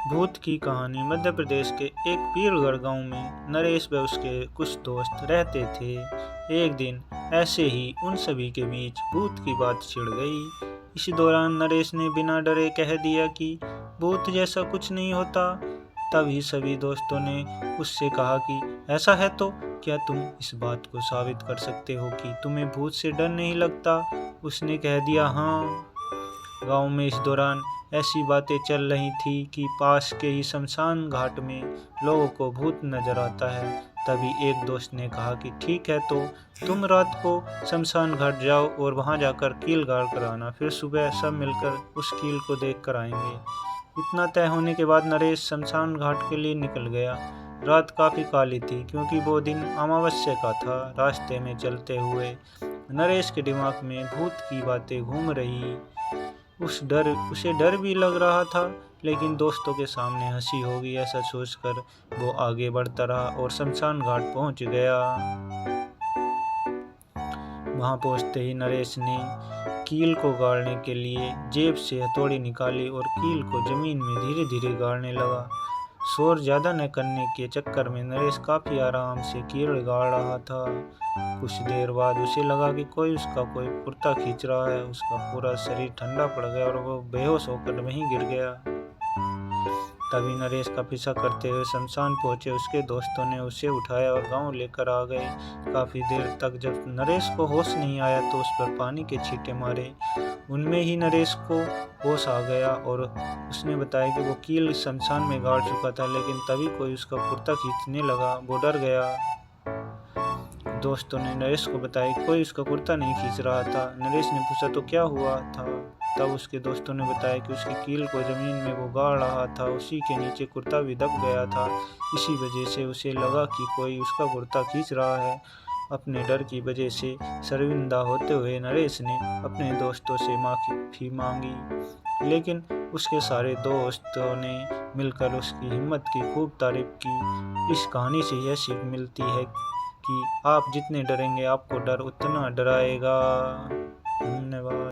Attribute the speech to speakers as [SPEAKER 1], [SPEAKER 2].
[SPEAKER 1] भूत की कहानी। मध्य प्रदेश के एक पीरगढ़ गांव में नरेश व उसके कुछ दोस्त रहते थे। एक दिन ऐसे ही उन सभी के बीच भूत की बात छिड़ गई। इसी दौरान नरेश ने बिना डरे कह दिया कि भूत जैसा कुछ नहीं होता। तभी सभी दोस्तों ने उससे कहा कि ऐसा है तो क्या तुम इस बात को साबित कर सकते हो कि तुम्हें भूत से डर नहीं लगता। उसने कह दिया हाँ। गांव में इस दौरान ऐसी बातें चल रही थी कि पास के ही शमशान घाट में लोगों को भूत नजर आता है। तभी एक दोस्त ने कहा कि ठीक है तो तुम रात को शमशान घाट जाओ और वहां जाकर कील गाड़ कर आना, फिर सुबह सब मिलकर उस कील को देख कर आएंगे। इतना तय होने के बाद नरेश शमशान घाट के लिए निकल गया। रात काफी काली थी क्योंकि वो दिन अमावस्या का था। रास्ते में चलते हुए नरेश के दिमाग में भूत की बातें घूम रही। उसे डर भी लग रहा था, लेकिन दोस्तों के सामने हंसी होगी ऐसा सोचकर वो आगे बढ़ता रहा और शमशान घाट पहुंच गया। वहां पहुंचते ही नरेश ने कील को गाड़ने के लिए जेब से हथौड़ी निकाली और कील को जमीन में धीरे धीरे गाड़ने लगा। शोर ज्यादा न करने के चक्कर में नरेश काफी आराम से कील गाड़ रहा था। कुछ देर बाद उसे लगा कि कोई कुर्ता खींच रहा है। उसका पूरा शरीर ठंडा पड़ गया और वो बेहोश होकर वहीं गिर गया। तभी नरेश का पीछा करते हुए शमशान पहुंचे उसके दोस्तों ने उसे उठाया और गांव लेकर आ गए। काफी देर तक जब नरेश को होश नहीं आया तो उस पर पानी के छींटे मारे। उनमें ही नरेश को होश आ गया और उसने बताया कि वो कील शमशान में गाड़ चुका था, लेकिन तभी कोई उसका कुर्ता खींचने लगा। वो डर गया। दोस्तों ने नरेश को बताया कि कोई उसका कुर्ता नहीं खींच रहा था। नरेश ने पूछा तो क्या हुआ था। तब उसके दोस्तों ने बताया कि उसकी कील को जमीन में वो गाड़ रहा था, उसी के नीचे कुर्ता भी दब गया था। इसी वजह से उसे लगा कि कोई उसका कुर्ता खींच रहा है। अपने डर की वजह से शर्मिंदा होते हुए नरेश ने अपने दोस्तों से माफी मांगी, लेकिन उसके सारे दोस्तों ने मिलकर उसकी हिम्मत की खूब तारीफ की। इस कहानी से यह सीख मिलती है कि आप जितने डरेंगे आपको डर उतना डराएगा। धन्यवाद।